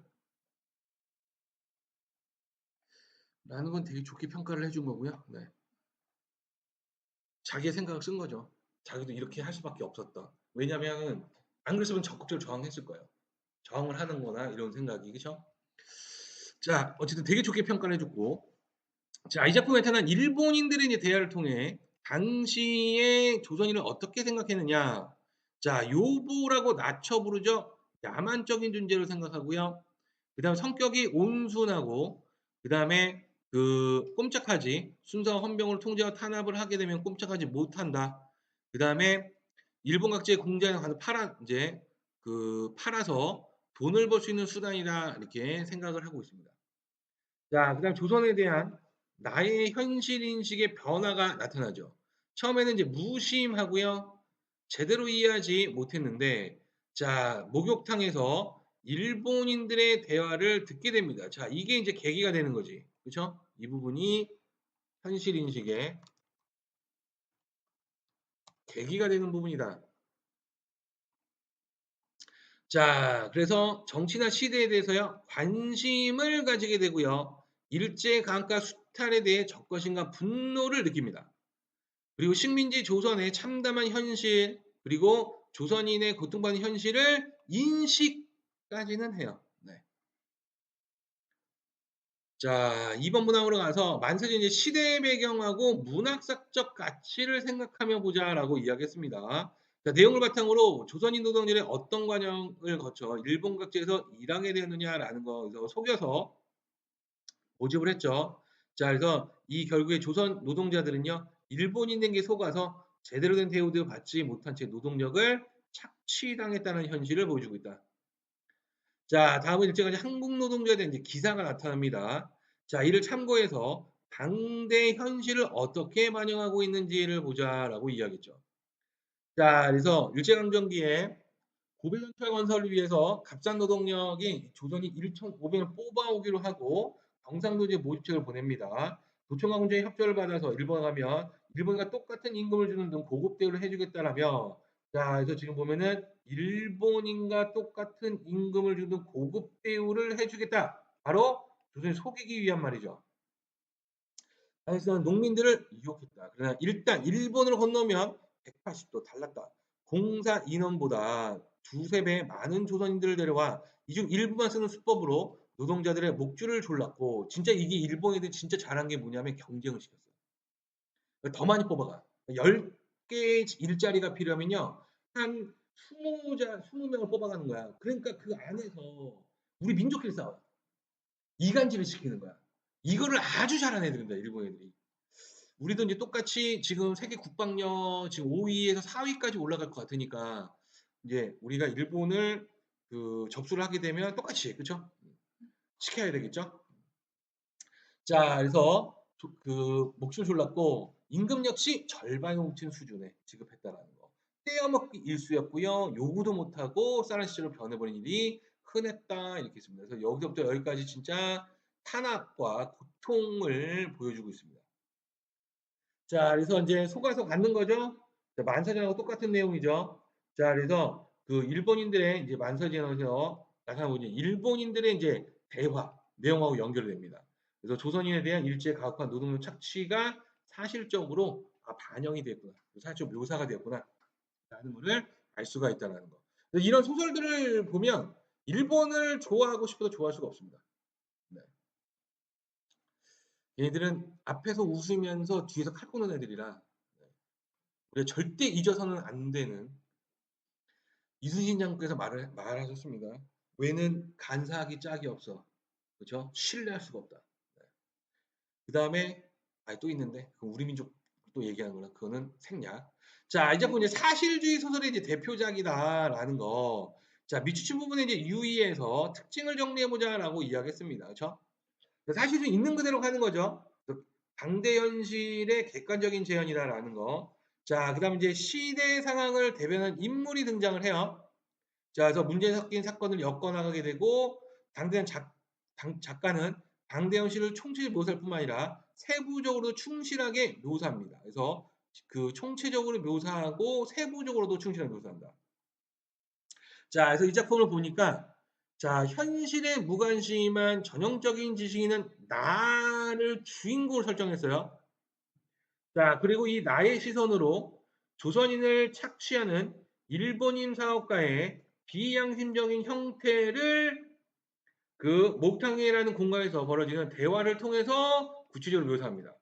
라는 건 되게 좋게 평가를 해준 거고요. 네. 자기의 생각을 쓴 거죠. 자기도 이렇게 할 수밖에 없었다. 왜냐하면 안 그랬으면 적극적으로 저항했을 거예요. 저항을 하는 거나 이런 생각이, 그쵸? 자, 어쨌든 되게 좋게 평가를 해줬고, 자, 이 작품에 나타난 일본인들의 이제 대화를 통해 당시의 조선인을 어떻게 생각했느냐. 자, 요보라고 낮춰 부르죠. 야만적인 존재로 생각하고요. 그 다음 성격이 온순하고, 그 다음에 그 꼼짝하지, 순서 헌병으로 통제와 탄압을 하게 되면 꼼짝하지 못한다. 그 다음에 일본 각지의 공장에 가서 팔아서 돈을 벌 수 있는 수단이다. 이렇게 생각을 하고 있습니다. 자, 그다음 조선에 대한 나의 현실 인식의 변화가 나타나죠. 처음에는 이제 무심하고요. 제대로 이해하지 못했는데 자, 목욕탕에서 일본인들의 대화를 듣게 됩니다. 자, 이게 이제 계기가 되는 거지. 그렇죠? 이 부분이 현실 인식의 계기가 되는 부분이다. 자, 그래서 정치나 시대에 대해서요, 관심을 가지게 되고요. 일제 강가 수탈에 대해 적거심과 분노를 느낍니다. 그리고 식민지 조선의 참담한 현실, 그리고 조선인의 고통받는 현실을 인식까지는 해요. 네. 자, 2번 문항으로 가서 만세전 이제 시대 배경하고 문학사적 가치를 생각하며 보자라고 이야기했습니다. 자, 내용을 바탕으로 조선인 노동자들이 어떤 과정을 거쳐 일본 각지에서 일하게 되느냐라는 거에서 속여서 모집을 했죠. 자, 그래서 이 결국에 조선 노동자들은요, 일본인에게 속아서 제대로 된 대우도 받지 못한 채 노동력을 착취당했다는 현실을 보여주고 있다. 자, 다음은 일제까지 한국 노동자에 대한 이제 기사가 나타납니다. 자, 이를 참고해서 당대 현실을 어떻게 반영하고 있는지를 보자라고 이야기했죠. 자, 그래서 일제강점기에 고백연철 건설을 위해서 값싼 노동력이 조선이 1,500을 뽑아오기로 하고 경상도지에 모집책을 보냅니다. 도청과 군주의 협조를 받아서 일본에 가면 일본과 똑같은 임금을 주는 등 고급 대우를 해주겠다라며, 자, 그래서 지금 보면은 일본인과 똑같은 임금을 주는 고급 대우를 해주겠다. 바로 조선을 속이기 위한 말이죠. 그래서 농민들을 유혹했다. 그러나 일단 일본을 건너면 180도 달랐다. 공사 인원보다 두세 배 많은 조선인들을 데려와 이 중 일부만 쓰는 수법으로 노동자들의 목줄을 졸랐고, 진짜 이게 일본 애들이 진짜 잘한 게 뭐냐면 경쟁을 시켰어요. 더 많이 뽑아가. 10개 일자리가 필요하면요. 한 20명을 뽑아가는 거야. 그러니까 그 안에서 우리 민족끼리 싸워. 이간질을 시키는 거야. 이거를 아주 잘한 애들입니다. 일본 애들이. 우리도 이제 똑같이 지금 세계 국방력 지금 5위에서 4위까지 올라갈 것 같으니까 이제 우리가 일본을 그 접수를 하게 되면 똑같이 그쵸? 시켜야 되겠죠? 자, 그래서 그 목줄 졸랐고 임금 역시 절반에 훔친 수준에 지급했다라는 거. 떼어먹기 일수였고요. 요구도 못하고 쌀한 시절로 변해버린 일이 흔했다 이렇게 있습니다. 그래서 여기서부터 여기까지 진짜 탄압과 고통을 보여주고 있습니다. 자, 그래서 이제 속아서 갖는 거죠. 자, 만사전하고 똑같은 내용이죠. 자, 그래서 그 일본인들의 이제 만사전에서 나타나고 있는 일본인들의 이제 대화 내용하고 연결됩니다. 그래서 조선인에 대한 일제 가혹한 노동력 착취가 사실적으로 반영이 됐구나, 사실적 묘사가 되었구나 라는 것을 알 수가 있다는 거. 이런 소설들을 보면 일본을 좋아하고 싶어도 좋아할 수가 없습니다. 네. 얘들은 앞에서 웃으면서 뒤에서 칼 꽂는 애들이라 우리가 절대 잊어서는 안 되는, 이순신 장군께서 말하셨습니다. 외는 간사하기 짝이 없어. 그렇죠? 신뢰할 수가 없다. 네. 그 다음에 또 있는데 그 우리 민족 또 얘기하는 거라 그거는 생략. 자, 이제 이제 사실주의 소설의 이제 대표작이다라는 거. 자, 미추추 부분에 이제 유의해서 특징을 정리해보자라고 이야기했습니다. 그렇죠? 사실은 있는 그대로 가는 거죠. 당대 현실의 객관적인 재현이다라는 거. 자, 그다음 이제 시대 상황을 대변하는 인물이 등장을 해요. 자, 그래서 문제 섞인 사건을 엮어나가게 되고 당대한 작가는 당대 현실을 총체적으로 묘사할 뿐만 아니라 세부적으로도 충실하게 묘사합니다. 그래서 그 총체적으로 묘사하고 세부적으로도 충실하게 묘사한다. 자, 그래서 이 작품을 보니까 자, 현실에 무관심한 전형적인 지식인은 나를 주인공으로 설정했어요. 자, 그리고 이 나의 시선으로 조선인을 착취하는 일본인 사업가의 비양심적인 형태를 그 목탕리라는 공간에서 벌어지는 대화를 통해서 구체적으로 묘사합니다.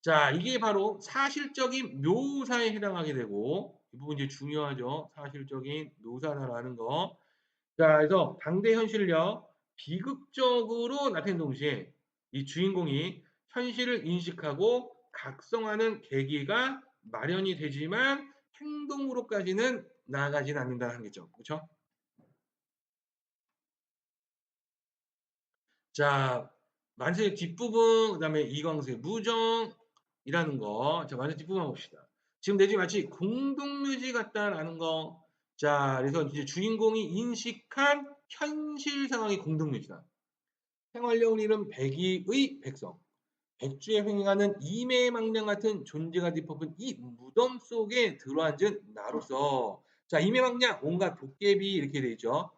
자, 이게 바로 사실적인 묘사에 해당하게 되고, 이 부분 이제 중요하죠. 사실적인 묘사라는 거. 자, 그래서 당대 현실을요, 비극적으로 나타낸 동시에 이 주인공이 현실을 인식하고 각성하는 계기가 마련이 되지만 행동으로까지는 나아가지는 않는다는 거죠. 그렇죠? 자, 만세 뒷부분, 그다음에 이광수의 무정이라는 거. 자, 만세 뒷부분 봅시다. 지금 내지 마치 공동묘지 같다라는 거. 자, 그래서 이제 주인공이 인식한 현실 상황이 공동묘지다. 생활력을 잃은 백이의 백성, 백주에 횡행하는 이매망령 같은 존재가 뒤덮은 이 무덤 속에 들어앉은 나로서, 자, 이매망령 온갖 도깨비 이렇게 돼 있죠.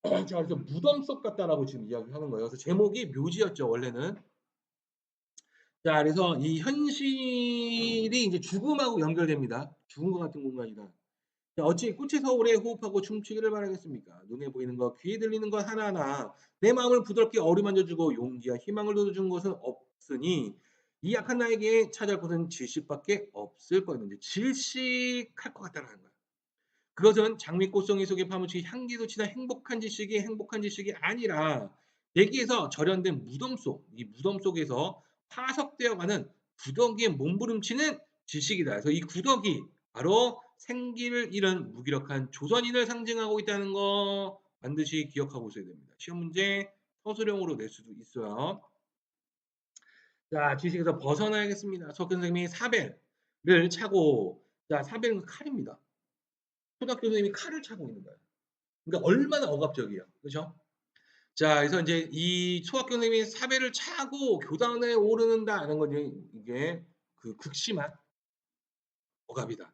자, 그래서 무덤 속 같다라고 지금 이야기하는 거예요. 그래서 제목이 묘지였죠, 원래는. 자, 그래서 이 현실이 이제 죽음하고 연결됩니다. 죽음과 같은 공간이다. 자, 어찌 꽃의 서울에 호흡하고 춤추기를 바라겠습니까? 눈에 보이는 것, 귀에 들리는 것 하나하나 내 마음을 부드럽게 어루만져주고 용기와 희망을 돋워준 것은 없으니 이 약한 나에게 찾아올 것은 질식밖에 없을 거였는데, 질식할 것 같다는 거야. 그것은 장미꽃송이 속에 파묻힌 향기도 치는 행복한 지식이 아니라 대기에서 절연된 무덤 속, 이 무덤 속에서 파석되어가는 구더기에 몸부림치는 지식이다. 그래서 이 구더기 바로 생기를 잃은 무기력한 조선인을 상징하고 있다는 거 반드시 기억하고 있어야 됩니다. 시험 문제 서술형으로 낼 수도 있어요. 자, 지식에서 벗어나야겠습니다. 수학 선생님이 사벨을 차고, 자, 사벨은 칼입니다. 초등학교 선생님이 칼을 차고 있는 거예요. 그러니까 얼마나 억압적이에요. 그죠? 자, 그래서 이제 이 소학교 선생님이 사배를 차고 교단에 오르는다는 건 이게 그 극심한 억압이다.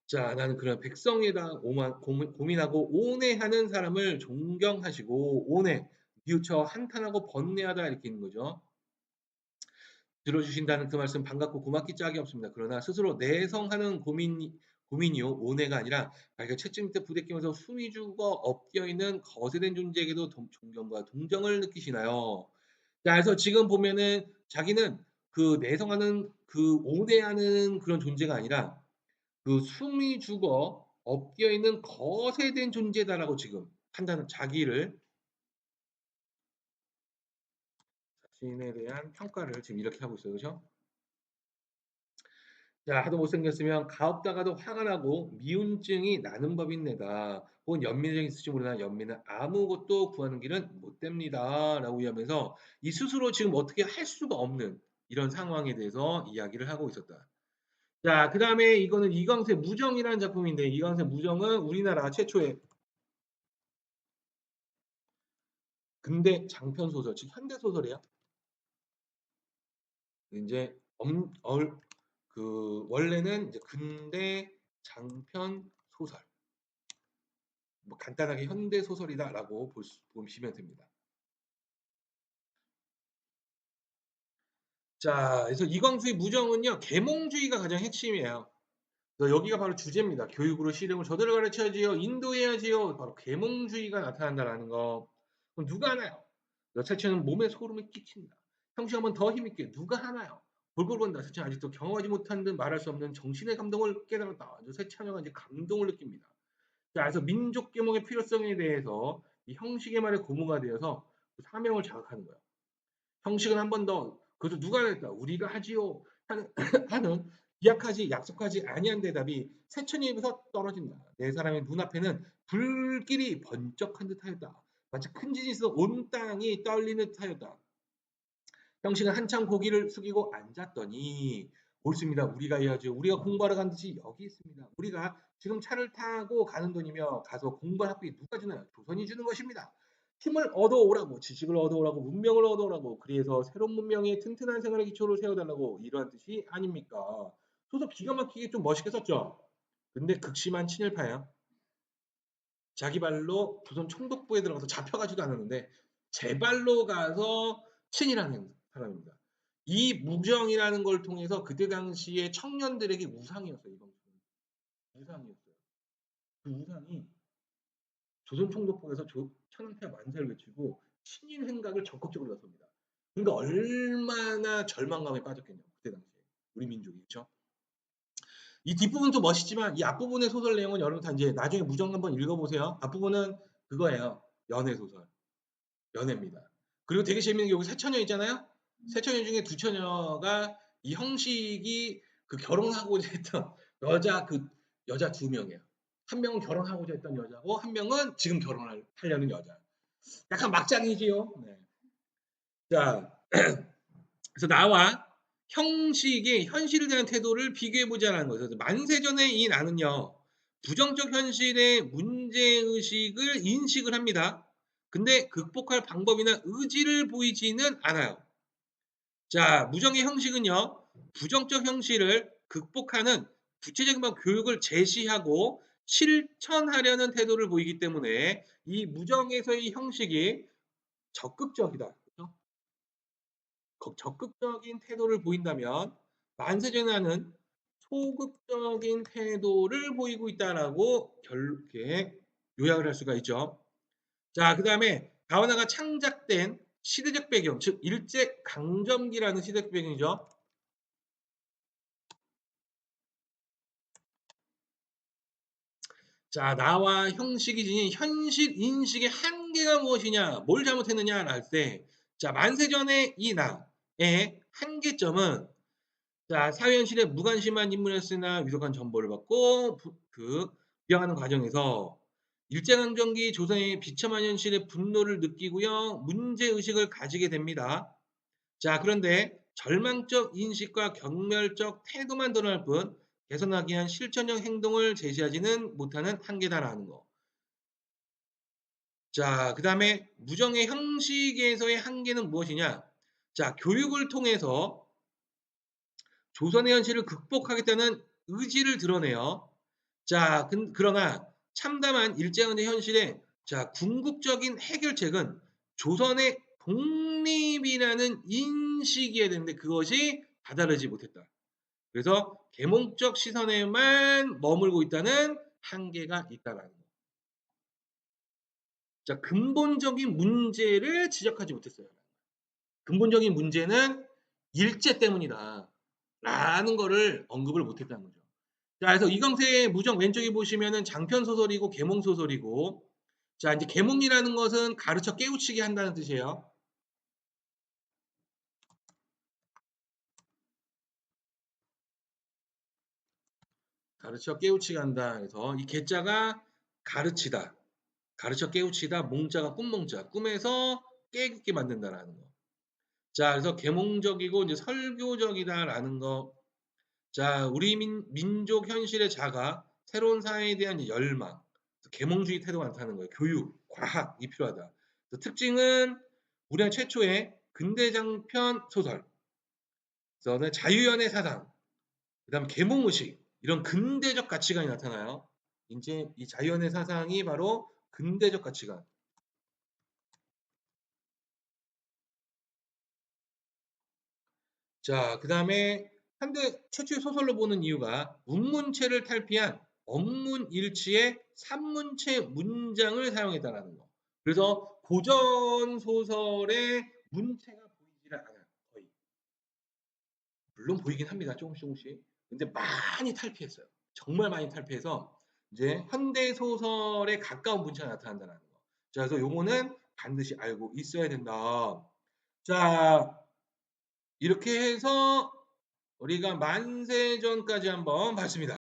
자, 나는 그런 백성에다 고민하고 온해하는 사람을 존경하시고 온해, 뉘우쳐 한탄하고 번뇌하다 이렇게 있는 거죠. 들어주신다는 그 말씀 반갑고 고맙기 짝이 없습니다. 그러나 스스로 내성하는 고민이요 온해가 아니라 자기가 채찍 밑에 부대끼면서 숨이 죽어 엎겨 있는 거세된 존재에게도 존경과 동정을 느끼시나요? 자, 그래서 지금 보면은 자기는 그 내성하는 그 온해하는 그런 존재가 아니라 그 숨이 죽어 엎겨 있는 거세된 존재다라고 지금 판단을 자기를 자신에 대한 평가를 지금 이렇게 하고 있어요. 그죠? 자, 하도 못생겼으면 가업다가도 화가 나고 미운증이 나는 법인내다. 혹은 연민증이 있을지 모르나 연민은 아무것도 구하는 길은 못 됩니다. 라고 이야기하면서 이 스스로 지금 어떻게 할 수가 없는 이런 상황에 대해서 이야기를 하고 있었다. 자, 그 다음에 이거는 이광세 무정이라는 작품인데 이광세 무정은 우리나라 최초의 근대 장편 소설, 즉 현대 소설이에요. 이제 원래는 이제 근대 장편 소설. 뭐 간단하게 현대 소설이다라고 보시면 됩니다. 자, 그래서 이광수의 무정은요, 계몽주의가 가장 핵심이에요. 그래서 여기가 바로 주제입니다. 교육으로 실용을 저들을 가르쳐야지요, 인도해야지요. 바로 계몽주의가 나타난다라는 거. 그럼 누가 하나요? 여차치는 몸에 소름이 끼친다. 형식 한번 더 힘있게 누가 하나요? 골골 본다. 세찬 아직도 경험하지 못한 듯 말할 수 없는 정신의 감동을 깨달았다. 세찬이가 이제 감동을 느낍니다. 자, 그래서 민족 계몽의 필요성에 대해서 이 형식의 말에 고무가 되어서 그 사명을 자극하는 거예요. 형식은 한 번 더, 그것도 누가 했다. 우리가 하지요. 하는, 하는 기약하지 약속하지 아니한 대답이 세천의 입에서 떨어진다. 네 사람의 눈앞에는 불길이 번쩍한 듯하였다. 마치 큰 지진이 있어 온 땅이 떨리는 듯하였다. 형식은 한참 고개를 숙이고 앉았더니 옳습니다. 우리가 해야죠. 우리가 공부하러 간 듯이 여기 있습니다. 우리가 지금 차를 타고 가는 돈이며 가서 공부할 학비 누가 주나요? 조선이 주는 것입니다. 힘을 얻어오라고 지식을 얻어오라고 문명을 얻어오라고 그래서 새로운 문명의 튼튼한 생활의 기초를 세워달라고 이러한 뜻이 아닙니까? 소설 기가 막히게 좀 멋있게 썼죠. 근데 극심한 친일파예요. 자기 발로 조선 총독부에 들어가서 잡혀가지도 않았는데 제 발로 가서 친일하는 사람입니다. 이 무정이라는 걸 통해서 그때 당시에 청년들에게 우상이었어요. 이번 우상이었어요. 그 우상이 조선 총독부에서 천황폐하 만세를 외치고 친일 행각을 적극적으로 나섭니다. 그러니까 얼마나 절망감에 빠졌겠냐고 그때 당시에 우리 민족이 그렇죠. 이 뒷부분도 멋있지만 이 앞부분의 소설 내용은 여러분 다 이제 나중에 무정 한번 읽어보세요. 앞부분은 그거예요. 연애 소설. 연애입니다. 그리고 되게 재밌는 게 여기 세 처녀 있잖아요. 세 처녀 중에 두 처녀가 이 형식이 그 결혼하고자 했던 여자 여자 두 명이에요. 한 명은 결혼하고자 했던 여자고 한 명은 지금 하려는 여자. 약간 막장이지요. 네. 자, 그래서 나와 형식의 현실에 대한 태도를 비교해 보자라는 거죠. 만세전에 이 나는요. 부정적 현실의 문제의식을 인식을 합니다. 근데 극복할 방법이나 의지를 보이지는 않아요. 자, 무정의 형식은요. 부정적 현실을 극복하는 구체적인 교육을 제시하고 실천하려는 태도를 보이기 때문에 이 무정에서의 형식이 적극적이다. 그렇죠? 적극적인 태도를 보인다면 만세전하는 소극적인 태도를 보이고 있다라고 이렇게 요약을 할 수가 있죠. 자, 그 다음에 가와나가 창작된 시대적 배경, 즉 일제 강점기라는 시대적 배경이죠. 자, 나와 형식이 지닌 현실 인식의 한계가 무엇이냐, 뭘 잘못했느냐를 할 때, 자, 만세전의 이 나의 한계점은 자, 사회현실에 무관심한 인물이었으나 위독한 정보를 받고 비방하는 과정에서 일제강점기 조선의 비참한 현실에 분노를 느끼고요. 문제의식을 가지게 됩니다. 자, 그런데 절망적 인식과 경멸적 태도만 드러날 뿐 개선하기 위한 실천형 행동을 제시하지는 못하는 한계다라는 거. 자, 그다음에 무정의 형식에서의 한계는 무엇이냐? 자, 교육을 통해서 조선의 현실을 극복하겠다는 의지를 드러내요. 자, 그러나 참담한 일제강점기 현실의 자, 궁극적인 해결책은 조선의 독립이라는 인식이어야 되는데 그것이 다다르지 못했다. 그래서 계몽적 시선에만 머물고 있다는 한계가 있다라는 거. 자, 근본적인 문제를 지적하지 못했어요. 근본적인 문제는 일제 때문이다. 라는 거를 언급을 못했다는 거죠. 자, 그래서 이광세의 무정 왼쪽에 보시면은 장편 소설이고 계몽 소설이고, 자, 이제 계몽이라는 것은 가르쳐 깨우치게 한다는 뜻이에요. 가르쳐 깨우치게 한다. 그래서 이 계자가 가르치다, 가르쳐 깨우치다, 몽자가 꿈몽자, 꿈에서 깨닫게 만든다라는 거. 자, 그래서 계몽적이고 이제 설교적이다라는 거. 자, 우리 민족 현실의 자가 새로운 사회에 대한 열망, 계몽주의 태도가 나타나는 거예요. 교육, 과학이 필요하다. 특징은 우리나라 최초의 근대장편 소설, 그래서 자유연의 사상, 그다음 계몽의식 이런 근대적 가치관이 나타나요. 이제 이 자유연의 사상이 바로 근대적 가치관. 자, 그다음에 현대 최초의 소설로 보는 이유가 문문체를 탈피한 언문일치의 산문체 문장을 사용했다라는 거. 그래서 고전 소설의 문체가 보이지를 않아요. 거의. 물론 보이긴 합니다. 조금씩 조금씩. 근데 많이 탈피했어요. 정말 많이 탈피해서 이제 현대 소설에 가까운 문체가 나타난다는 거. 자, 그래서 요거는 반드시 알고 있어야 된다. 자, 이렇게 해서 우리가 만세전까지 한번 봤습니다.